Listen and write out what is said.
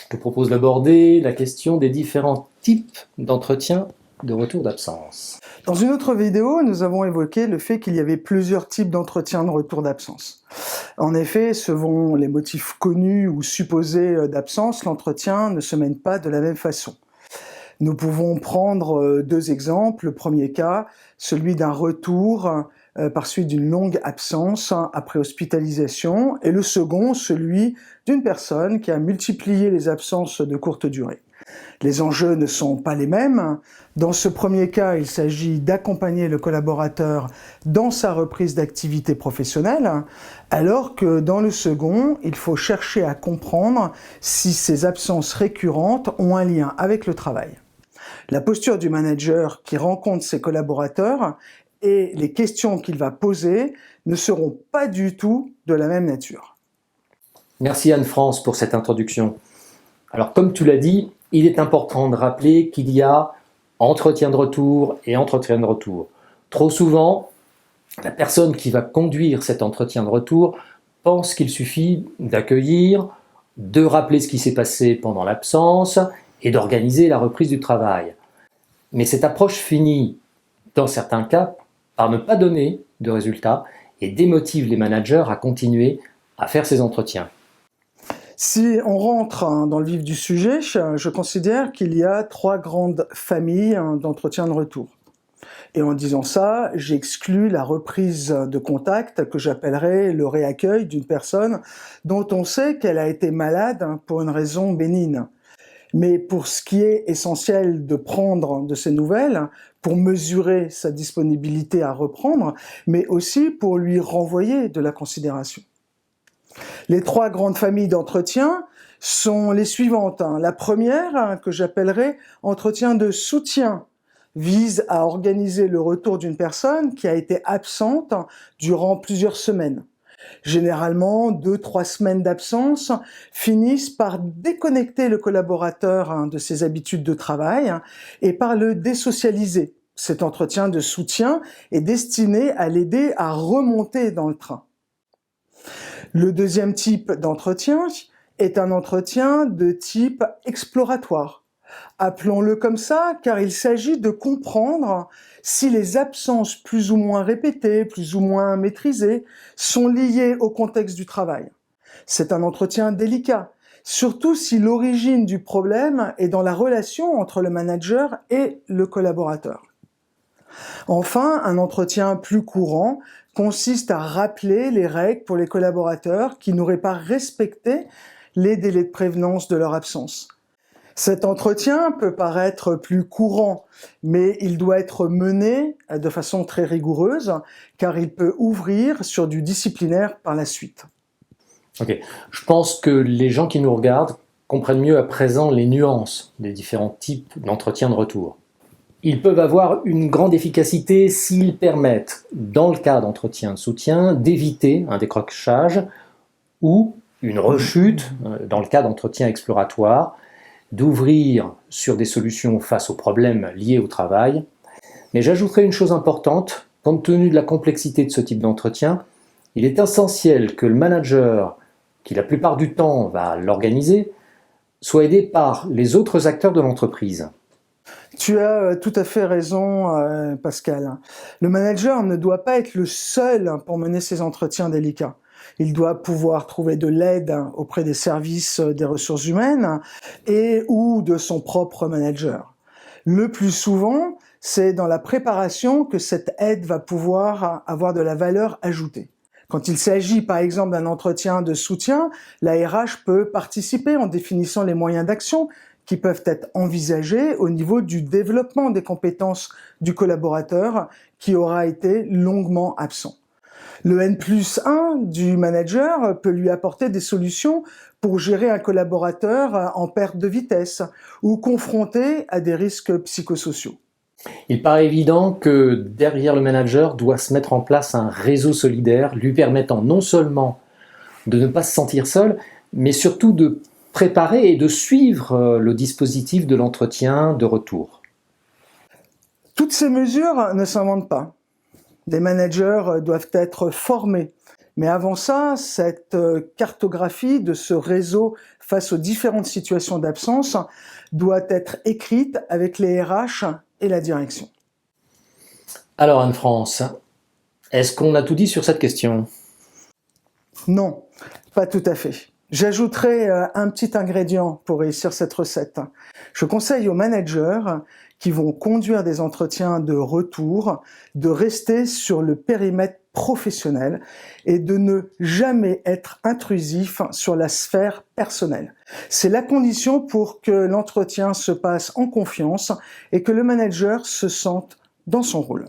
Je te propose d'aborder la question des différents types d'entretien de retour d'absence. Dans une autre vidéo, nous avons évoqué le fait qu'il y avait plusieurs types d'entretien de retour d'absence. En effet, selon les motifs connus ou supposés d'absence, l'entretien ne se mène pas de la même façon. Nous pouvons prendre deux exemples. Le premier cas, celui d'un retour par suite d'une longue absence après hospitalisation, et le second, celui d'une personne qui a multiplié les absences de courte durée. Les enjeux ne sont pas les mêmes. Dans ce premier cas, il s'agit d'accompagner le collaborateur dans sa reprise d'activité professionnelle, alors que dans le second, il faut chercher à comprendre si ces absences récurrentes ont un lien avec le travail. La posture du manager qui rencontre ses collaborateurs et les questions qu'il va poser ne seront pas du tout de la même nature. Merci Anne-France pour cette introduction. Alors comme tu l'as dit, il est important de rappeler qu'il y a entretien de retour et entretien de retour. Trop souvent, la personne qui va conduire cet entretien de retour pense qu'il suffit d'accueillir, de rappeler ce qui s'est passé pendant l'absence et d'organiser la reprise du travail. Mais cette approche finit, dans certains cas, par ne pas donner de résultats et démotive les managers à continuer à faire ces entretiens. Si on rentre dans le vif du sujet, je considère qu'il y a trois grandes familles d'entretien de retour. Et en disant ça, j'exclus la reprise de contact que j'appellerais le réaccueil d'une personne dont on sait qu'elle a été malade pour une raison bénigne. Mais pour ce qui est essentiel de prendre de ses nouvelles, pour mesurer sa disponibilité à reprendre, mais aussi pour lui renvoyer de la considération. Les trois grandes familles d'entretien sont les suivantes. La première, que j'appellerais entretien de soutien, vise à organiser le retour d'une personne qui a été absente durant plusieurs semaines. Généralement, 2-3 semaines d'absence finissent par déconnecter le collaborateur de ses habitudes de travail et par le désocialiser. Cet entretien de soutien est destiné à l'aider à remonter dans le train. Le deuxième type d'entretien est un entretien de type exploratoire. Appelons-le comme ça, car il s'agit de comprendre si les absences plus ou moins répétées, plus ou moins maîtrisées, sont liées au contexte du travail. C'est un entretien délicat, surtout si l'origine du problème est dans la relation entre le manager et le collaborateur. Enfin, un entretien plus courant consiste à rappeler les règles pour les collaborateurs qui n'auraient pas respecté les délais de prévenance de leur absence. Cet entretien peut paraître plus courant, mais il doit être mené de façon très rigoureuse, car il peut ouvrir sur du disciplinaire par la suite. Ok, je pense que les gens qui nous regardent comprennent mieux à présent les nuances des différents types d'entretien de retour. Ils peuvent avoir une grande efficacité s'ils permettent, dans le cas d'entretien de soutien, d'éviter un décrochage ou une rechute, dans le cas d'entretien exploratoire, d'ouvrir sur des solutions face aux problèmes liés au travail. Mais j'ajouterai une chose importante, compte tenu de la complexité de ce type d'entretien, il est essentiel que le manager, qui la plupart du temps va l'organiser, soit aidé par les autres acteurs de l'entreprise. Tu as tout à fait raison, Pascal. Le manager ne doit pas être le seul pour mener ces entretiens délicats. Il doit pouvoir trouver de l'aide auprès des services des ressources humaines et ou de son propre manager. Le plus souvent, c'est dans la préparation que cette aide va pouvoir avoir de la valeur ajoutée. Quand il s'agit par exemple d'un entretien de soutien, la RH peut participer en définissant les moyens d'action qui peuvent être envisagés au niveau du développement des compétences du collaborateur qui aura été longuement absent. Le N+1 du manager peut lui apporter des solutions pour gérer un collaborateur en perte de vitesse ou confronté à des risques psychosociaux. Il paraît évident que derrière le manager doit se mettre en place un réseau solidaire lui permettant non seulement de ne pas se sentir seul, mais surtout de préparer et de suivre le dispositif de l'entretien de retour. Toutes ces mesures ne s'inventent pas. Les managers doivent être formés Mais avant ça, cette cartographie de ce réseau face aux différentes situations d'absence doit être écrite avec les RH et la direction. Alors Anne-France, est-ce qu'on a tout dit sur cette question? Non, pas tout à fait. J'ajouterai un petit ingrédient pour réussir cette recette. Je conseille aux managers qui vont conduire des entretiens de retour de rester sur le périmètre professionnel et de ne jamais être intrusif sur la sphère personnelle. C'est la condition pour que l'entretien se passe en confiance et que le manager se sente dans son rôle.